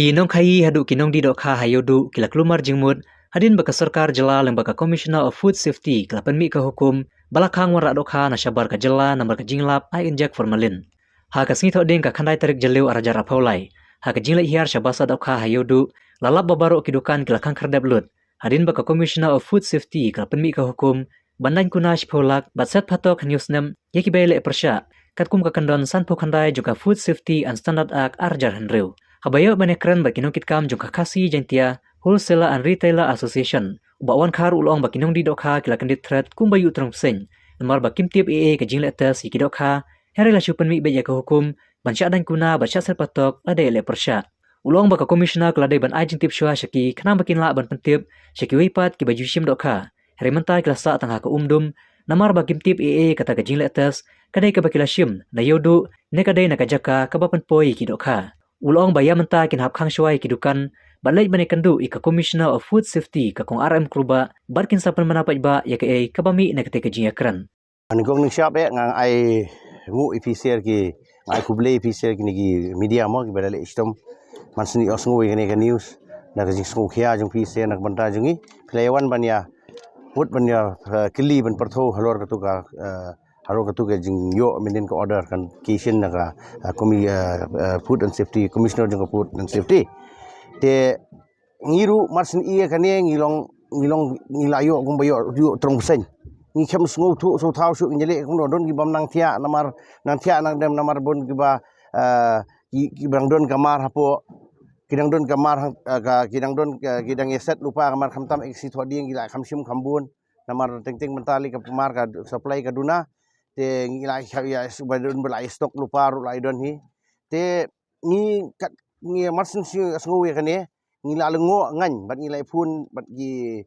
Kinong khai hadu kinong di dokha hayodu kila kelumar jengmut hadin baka sarkar jela leng baka Commissioner of Food Safety kila penmi ka hukum balakang warak dokha na syabar ka jela namar ka jinglap ai injek formalin. Ha ka singi thoding ka khandai tarik jeliu arajar apaulai. Ha ka jinglai hiar syabasa dokha hayodu lalap babaro kidukan kila kang kardep lut. Hadin baka Commissioner of Food Safety kila penmi ka hukum bandain kunash polak batset patok newsnem yaki baile persya katkum ka kandon sanpo khandai juga Food Safety and Standard Act arjar henreu. Habayo banekran bakinong kitkam jong kakasi jentia Wholesaler and Retailer Association. Ubawan kar ulong bakinong di dokha kila kandit threat kumbayu trong sing. Namar bakim tiap ee ke jinglet tes iki dokha. Hari la syupen mi beja ke hukum bansya dan kuna bansya serpatok ade ele persya. Ulong baka komisioner kila ban ajin tip syua syaki kenang bakin la ban pentip syaki wipat ki baju syim dokha. Hari mentai kila sa tangha ke umdum namar bakim tip ee kata ke jinglet tes kadai ke bakila syim na yodu ne kadai na kajaka kabapan poi ki dokha. Ulong baya mentah kin hap khang syuai kidukan balai bane kandu ika Commissioner of Food Safety ka kong RM Kruba barkin sapan manapat ba ya ke kabami na kete kejing akran. Anggong ning siap ngang ai ngu officer ki ai kuble officer ki nigi media mo ki badale istom mansni osngu ni ka news na ka jing sku khia jong officer nak banta jungi playwan banya put banya kili ban pertho halor ka tu ka haro ka tu ke jing yo minin ka order kan kitchen na ka food and safety commissioner jong food and safety te ngiru marsin iya kane ngilayo gumbayo yo trong sen ni khem sngo thu so thau su ngele kong don gi bam nang thia nang dem namar bon gi ba ki bang don kamar hapo kidang don kamar kidang don kidang yeset lupa kamar khamtam eksi thoding gila khamsim khambun namar ting mentali ka pemar ka supply ka duna te ngilai ya subadun belai stok lupa ru lai don hi te ni kat ni marsin sngo ye kane ngila lengo ngan bat ngilai pun bat gi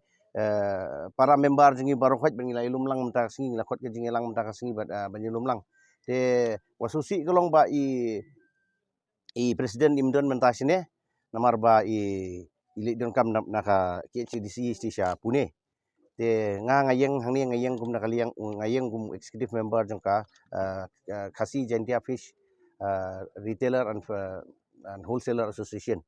para member jingi baru khot bangilai lumlang menta singi la khot ke jingi lang menta singi bat banyi lumlang te wasusi kolong ba i presiden imdon menta sine namar ba i ilik don kam naka KCDC stisha Pune te ngayeng hangni ngayeng kum nakaliang ngayeng kum executive member jongka khasi jentia fish retailer and wholesaler association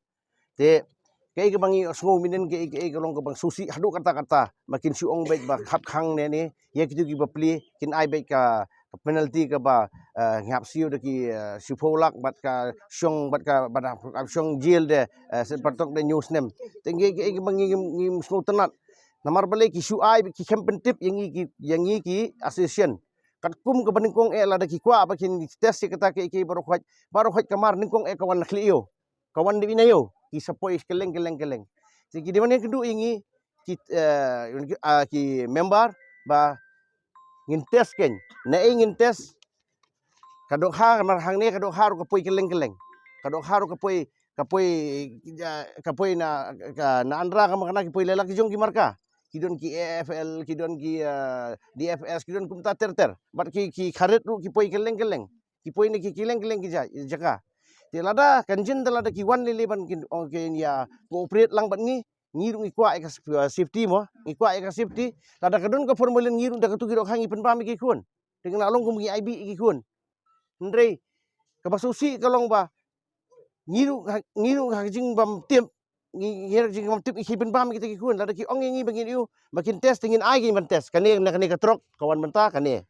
te kay ke bangi sngo minen ke kolong ke bang susi hadu kata makin suong baik ba khap khang ne ni ye kitu ki bapli kin ai baik ka penalty ka ba ngap siu de ki sipolak bat ka syong bat ka bada syong jail de sepatok de news nem tengge ke bangi ngim sngo tenat namar bale ki su ai ki kempentip yangi ki association kat kum ke baningkong la de ki kwa ba kin test kata ke baru khot kamar ningkong kawan nakliyo kawan di binayo ki sapoi keleng. Jadi di mana kedu ingi ki member ba ngin test ken. Na ingin test kadok ha mar hang ne kadok haru kapoi keleng. Kadok haru kapoi na andra ka makana ki poi lela ki jong ki marka. Kidon ki AFL kidon ki DFS kidon kumta ter. Bat ki kharet ru ki poi keleng. Ki poi ne ki keleng ki jaka. Lada kanjin lada ki wan lele ban kin ya cooperate lang ban ngiru ngikwa eka safety mo ngikwa eka safety lada kadun ka formalin ngiru da katu kiro khangi penpam ki kun dengan along kum ki IB ki kun ndrei ka basusi kalong ba ngiru jing bam tip ngir jing bam tip ki penpam ki kun lada ki ong ngi bangin yu makin test dingin ai ki ban test kane ka trok kawan menta kane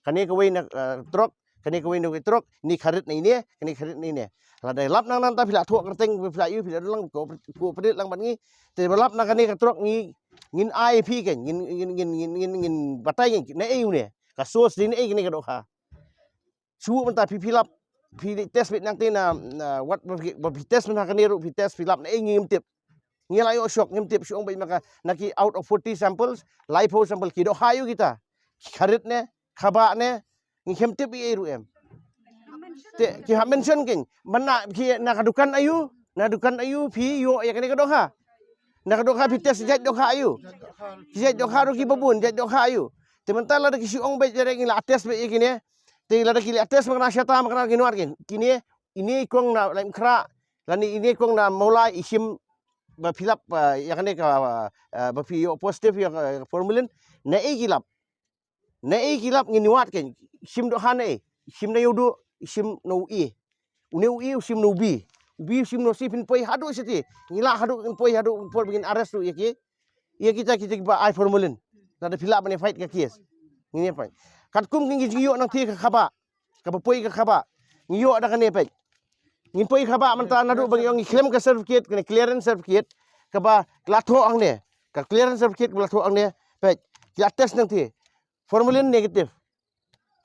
ka wei na trok kani ko wino trok ni kharit ni ne kani kharit ni ne la dai lap nang ta phila thuak teng phila yu phila lang ko pedit lang ban ngi te lap na kani ka trok ngi ngin ai phi ken ngin batai ne eu ne ka sos din ei ni ka do kha su man ta phi lap phi test bit nang te na what phi test man kani ru phi test phi lap ne ei ngim tip ngi la yo shock ngim tip su ong bai maka naki out of 40 samples live sample ki do hayu kita kharit ne khaba ne ngem tip eru em te ki ha mention kin mana ki na kadukan ayu phi yo ya kani kadokha na kadokha phi test jat dokha ayu ki jat dokha ru ki babun jat dokha ayu te mentala da ki si ong be jare ngi la test be kini te la da ki la test makna syata makna ginuar kin kini ini kong na laim khra lani ini kong na mulai isim ba filap ya kani ka ba phi yo positive ya formulin na e kilap ngi niwat ken sim do hane sim na yodo sim no sim no bi ubi simno si pin poi hadu seti ngila hadu poi hadu por begin arrest tu yaki kita ba ai formulin ada filap bani fight ke kes ini apa kat kum ngi ngiyo nang ti ka khaba ka poi ka khaba ngiyo ada kan ne pe ngin poi khaba man ta nadu bagi ong claim ka certificate kene clearance certificate ka ba latho ang ne ka clearance certificate latho ang ne pe ki test nang ti formulin negatif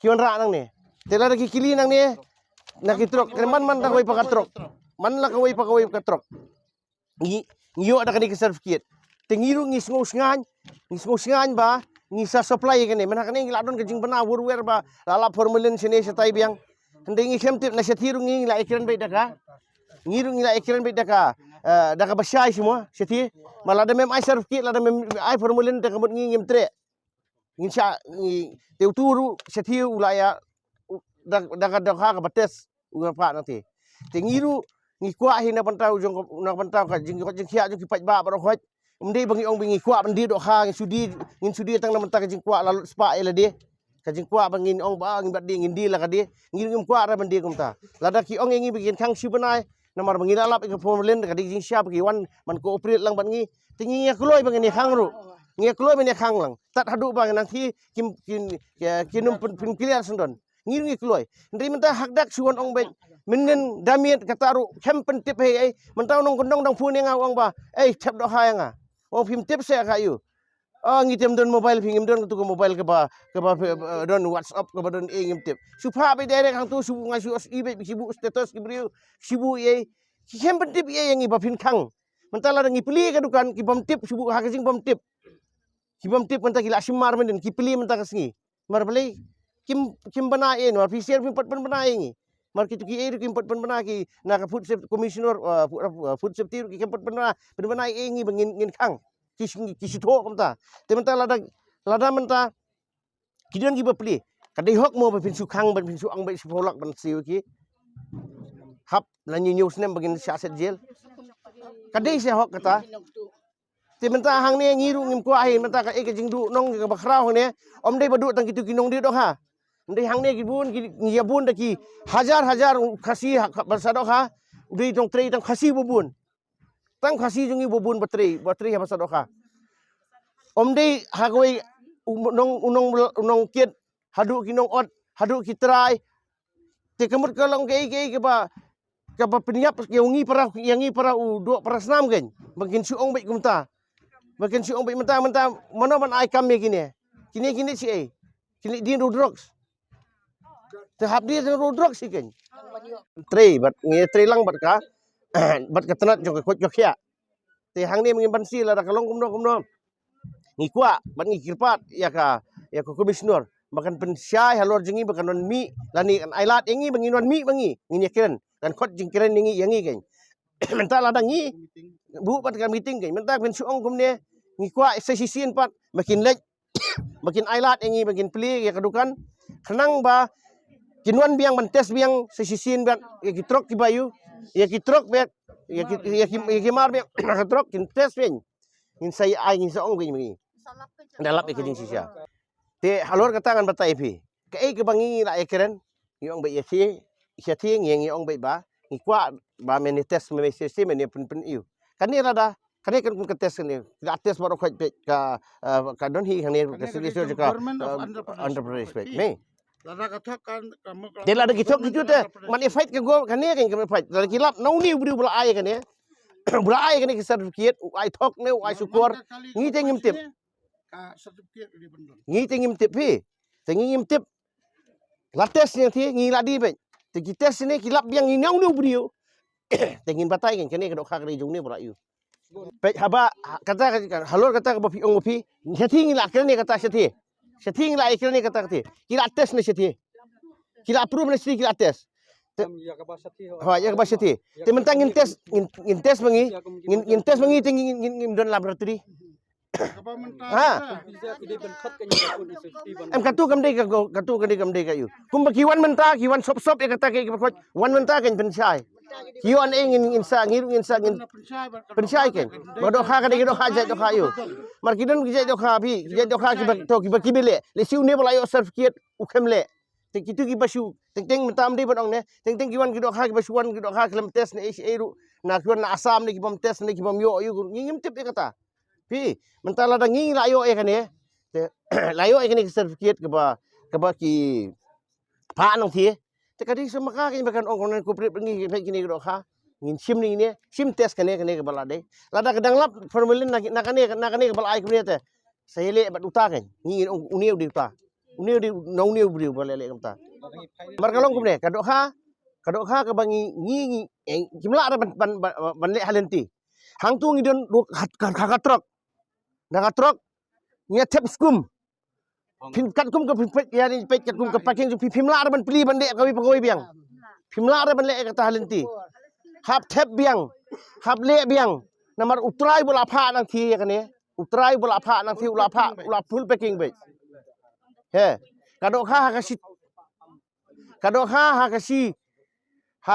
kion ra nang ne tela ki kili nang ne nak truk man dak wai pakat truk man la kawai pakawai pakat truk ngiyo ada kan ki certificate tengiru ngi sngo sngan ba ngi sa supply kene mana kene ngi ladon kejing bana wurwer ba lala formulin sini setai biang hende ngi kemtip na setiru ngi la ikiran be daka ngiru ngi la ikiran be daka daka basyai semua seti malada mem ai certificate lada mem ai formulin daka mut ngi ngimtre ngi sa ngi teuturu seti ulaya daka daka ka bates ungapa nanti tengiru ngi kwa hina pantau jong na pantau ka jing khia jong kipat ba baro khoj mendai bagi ong bingi kuat bendi dok ha ngin sudi tang nama tak jing kuat lalu spa ele dia kajing kuat bangin ong ba ngin badi ngin di la ka dia ngin kuat ra bendi kumta lada ki ong ngi bikin khang si benai namar bangin alap ke formulin ka di jing siap ki wan man ko operate lang ban ngi tingi ya kloi bangin khang ru ngi kloi ben khang lang tat hadu bang nang ki kinum pin clear sendon ngi kloi ndai menta hakdak suon ong ben menen damiet kataru kempen tip hei mentau nong kondong dong pun yang ong ba tap dok ha yang oh film tip saya kayu ngitem don mobile phim don tu mobile ke ba don WhatsApp ke ba don ngim tip supa be direct hang tu subu ngai su ibe sibu status ibriu sibu ye hem tip ye yang iba phin khang mentala ngi pli ke dukan ki bom tip subu ha ke jing bom tip ki bom tip menta ki la simar men ki pli menta ke singi mar beli kim bana ye no official pin pat bana ye mar ki ki e ki pat bana ki na ka food safety commissioner food safety ki pat bana e ngi ngin khang ki sitho kamta te menta lada menta kidian ki bapli kadai hok mo pin su khang ban pin su ang bai su polak ban siu ki hap la ni news nem bagin siaset jel kadai se hok kata te menta hang ne ngiru ngim ko ai menta ka e ke jingdu nong ka bakrau ne om dei badu tang kitu kinong di dok ha ndai hang ne gibun ngiyabun daki hajar khasi bersadok ha udai tong trei tang khasi bubun tang khasi jungi bubun batri ha bersadok ha om dei hagoi unong kiet hadu kinong ot hadu kitrai te kemut kalong ke ba penyap yangi para do para senam gen bagin su ong bai kumta bagin su ong bai menta mana man ai kam kini si ai kini din drugs tahap dia road drug sih kan. Trei bat ngi trei lang bat ka bat ka tenat jong ko jokhya. Te hang ni mengimpan si la kalong kumno. Ngi kwa bat ngi kirpat ya ko komisioner makan pensyai halor jengi bakan non mi lani kan ailat engi bangi non mi bangi ngi kiran dan khot jing kiran ngi yangi kan. Menta la ngi bu bat ka meeting kan menta pen suong kumne ngi kwa sesisin pat makin lek makin ailat engi makin pli ya kadukan kenang ba kinuan biang mentes biang sesisin biang ya kitrok ki bayu ya kitrok bet ya kimar biang kitrok kin tes biang in sai ai ngin saong bi dalap ke jing sisia te halor katangan batai pi ke ke bangi la ekeren yong bai yesi syati ngi ong bai ba ngi kwa ba men tes me sesi men pen iu kan ni rada kan kun ke tes ni la tes baru khaj pe ka don hi hang ni ke sisi ka under pressure me lada katakan kamu dia lada kitok gitu deh man fight ke go kan ni kan fight lada kilap nau ni beri bula ai kan ya bula ai kan ki certificate ai thok ne ai syukur ngi te ngim tip sertifikat di bendon ngi te ngim tip pi te ngim tip la test ni thi ngi ladi be te ki test ni kilap yang ngi nau ni beri te ngin batai kan ni ka dok khak ri jung ni bula yu pe haba kata halor kata ka pi ong pi ngi ngi la kan ni kata sethi setting la ikran ni kata kati kira test ni seti kira approve ni seti kira test ya ka ba seti te mentang in test mangi in test mangi ngin don laboratory ha em katu kam dei ka yu kum kiwan menta kiwan sop ya kata ke wan menta kan pensai kiwan ngin insa pensai kan bodo kha ka dei do kha jai do kha yu markidon jai do kha bi jai do kha ki to ki bele le siu ne bala yo certificate u kemle Teng kitu ki basu teng mentam di badong ne. Teng kiwan ki dok ha ki basuan ki dok ha kelem tes ne ru. Na kiwan na asam ne ki bom tes ne ki bom yo yu ngim tip e kata. Pi mentala da ngi la yo e kan ne. Te la yo e kan certificate ke ba ki pa nong thi. Te kadi semaka ki bakan ong konen kuprit ngi ki ni dok ha. Ngin sim ni ne sim tes kan ne ke balade. Lada kadang lap formalin na kan ne ke balai ku ne te. Saya le bat uta kan. Ngi uniu di uta. Uniu di nong niu bri balale kata. Markalong kumne kadok ha ke bangi ngi kimla ada ban le halenti hang tu ngi don ka truk da truk nya tep skum pin kat kum ke pin ya ni pet kat kum ke parking ju pimla ada ban pli ban le kawi pengoi biang pimla ada ban le kata halenti hap tep biang hap le biang namar utrai bola pha nang thi ya kane utrai bola pha nang thi ula full packing be he kadok ha kasi kadok ha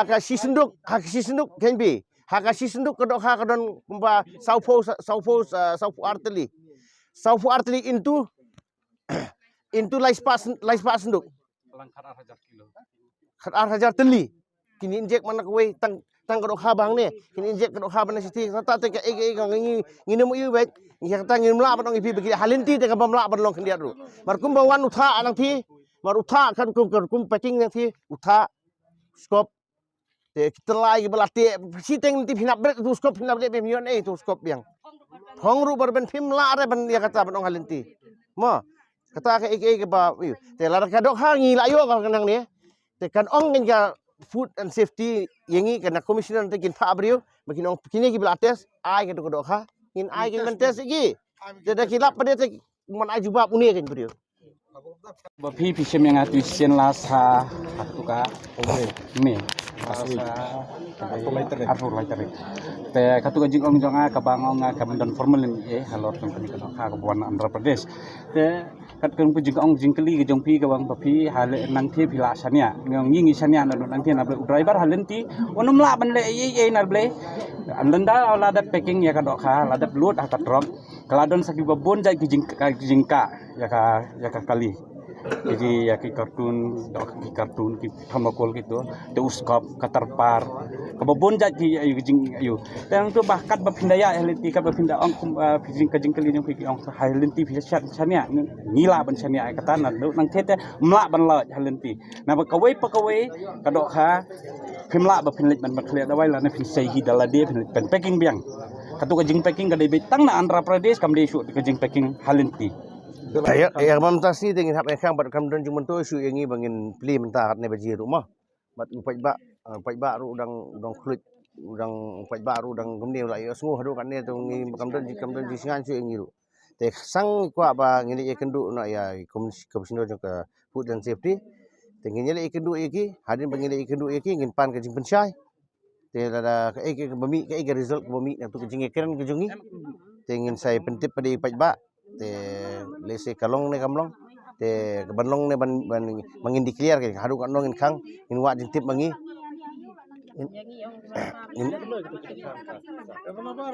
kasi senduk kenbi hakasi senduk kadok ha kadon kumpa saufu arteli into laispas senduk khat hajar teli kini injek mana kuai tang kadok ha bang ne kini injek kadok ha bana siti ta te ke ngi nemu yu bet ngi kata ngi mla batong ipi bagi halinti te ka mla bat long kendia ru mar kumba wan utha anang thi mar utha kan kum packing nang thi utha skop te kita lagi belate siteng ti pinap bret tu skop pinap le bemion tu skop biang hong ru bar ben phim la re ban ya kata ban ong halinti mo kata ke ba te la kadok ha ngi la yo ka kanang ne te kan ong ngen ka food and safety yengi kana commissioner te kin pha abriu makin ong kini ki belates ai ke kadok ha in ai kin mentes iki te da kilap pada te man ai jubab uni kin beriu Bapi pisem yang atu sen lasa atuka me Arthur laiter te katu jing ong jonga kabangong kabandon formal ni halor tong kini kana ha kabuan Andhra Pradesh te kat keng jing ong jing keli jong pi kabang bapi hale nang thi pila sania ngong ngi sania nang thi na driver halenti onum la ban le na ble andanda ala packing ya kadok ha la dat load atat drop kaladon saki babon jai jingka ya ka kali jadi ya ki kartun ki thamakol gitu te uskop katarpar kababon jai ayu tang tu bahkat bapindaya helenti ka bapinda ong jing kali jong ki ong helenti bisa sania ngila ban sania kata nang tete mla ban la helenti na pakawai kadok ha pimla bapinlit ban bakhle dawai la na pin sei hi dala de pin packing biang katu kajing packing kadai betang na Andhra Pradesh kam de shu kajing packing halenti ya mamtasi tengin hap ekang bat kam don jumun to su yengi bangin pli mentah ne baji rumah bat pai ba ru udang khulit udang pai ba ru udang gumne la yo sungu hadu kan ne to ngi kam don jisingan su yengi ru te sang kwa ba ngini ye kendu na ya komisioner ke food and safety tengin ye kendu iki hadin bangin ye kendu iki ngin pan ke jing pensyai te ada ke bami ke result bami tu ke jing ekeren ke jungi tengin saya pentip pada pai ba te lese kalong ne kamlong te banlong ne ban mangin declare ke hadu kan nongin khang in wa jintip mangi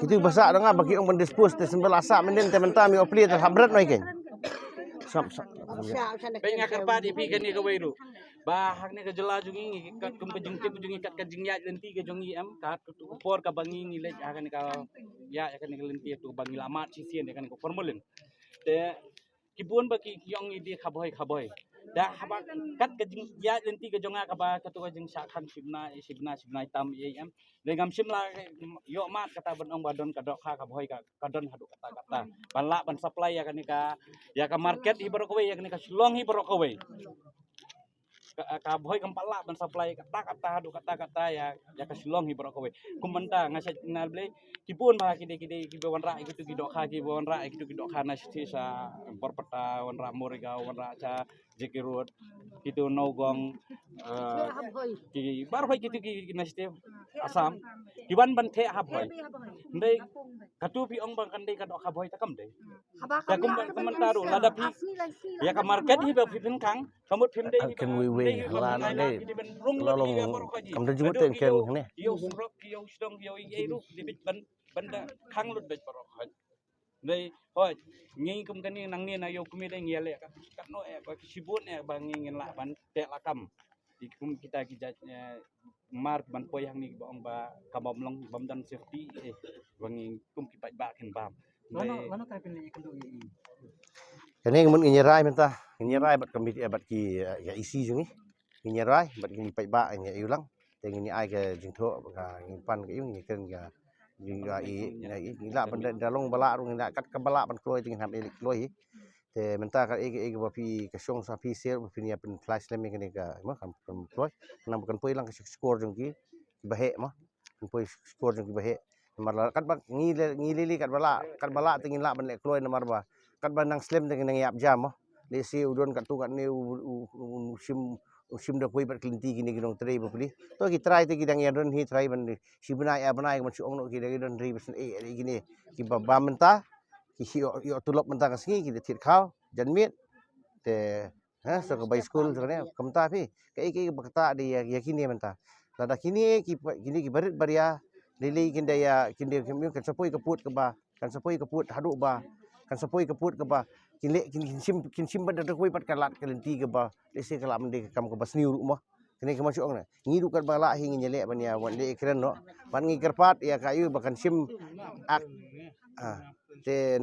kitu basa danga bagi ong mendispose te sembel asa menden te menta mi opli te habrat noi ken sam penga karpa di pi kan ke weiru bahak ne ke jela jungi kat kum kajing tip jungi kat kajing ya lenti ke jungi am kat upor ka bangi ni le akan ka ya akan ke lenti tu bangi lamat sisien akan ke formulin te kibun baki yong idi khaboy da haba kat kajing ya lenti ke jonga ka ba katu kajing sakhan sibna tam am legam simla yo mat kata ban ong badon kadok ha khaboy ka kadon hadu kata bala ban supply ya ka market hi baro kowe ya ka silong hi baro kowe ka boy kampala ban supply kata hadu kata ya ka silong hi baro kowe kumanta ngasa nalble kipun ba kide kibawan ra gitu kidok ha kibawan ra gitu kidok ha na sa porpeta wan ra moriga wan ra cha jekirut itu nogong ki bar hoy gitu ki naste asam kiban ban the hab hoy ndai katu pi ong bang kandai kadok hab hoy takam dei ya kumentaru lada pi ya ka market hi ba pin kang kamut pim dei kan we la na dei lalong kam don jumut ten ken ne yo surok yo stong yo iru dibit ban banda khang lut bet parok đây thôi nghi kum kan ni nang ni na yo kum ni ngiale kat no ba sibut bang ngin la ban te la kam di kum kita mar ban poyang ni ba ba kamam long bam dan safety bang kum ki ba ken bam Lano tayo pinili kendo i. Kani mun ngirai mentah, ngirai bat kami bat ki ya isi jungi. Ngirai bat ki pai ba nya ulang. Teng ni ai ke jing tho ka ngin pan ke yung ken ga jing ga i la ban dalong bala rung na kat ka bala ban kloi ting ham elik kloi. Te mentah ka e ba pi ka song sa pi ser ba pi ya pen flash lem ke ni ka ma kam kloi. Nam kan poi lang ka score jung ki ba he ma. Kan poi score jung ki ba he. Mar kat ba ngilili kat bala tingin la ban le kloi namar ba kat ba nang slim tingin nang yap jam le si udon kat tu kat ne usim da koi bat klinti kini ginong trai ba puli to ki try te gidang yan hi try ban si bana ya bana man si ong no ki don ri besen gini ki ba menta ki yo tulop menta ka singi ki tit khaw jan mit te ha so ka bai school so ne kamta phi ke bakta di ya kini menta lada kini ki barit baria lili kinda ya kinda kan sapoi kaput ke ba kan sapoi kaput hadu ba kan sapoi kaput ke ba kin sim bada koi pat kalat kalenti ke ba lese kala mende kam ke basni rumah kene ke masuk na ngidu kan bala hi nyele ban ya wan le kren no ban ngi kerpat ya kayu bakan sim ak te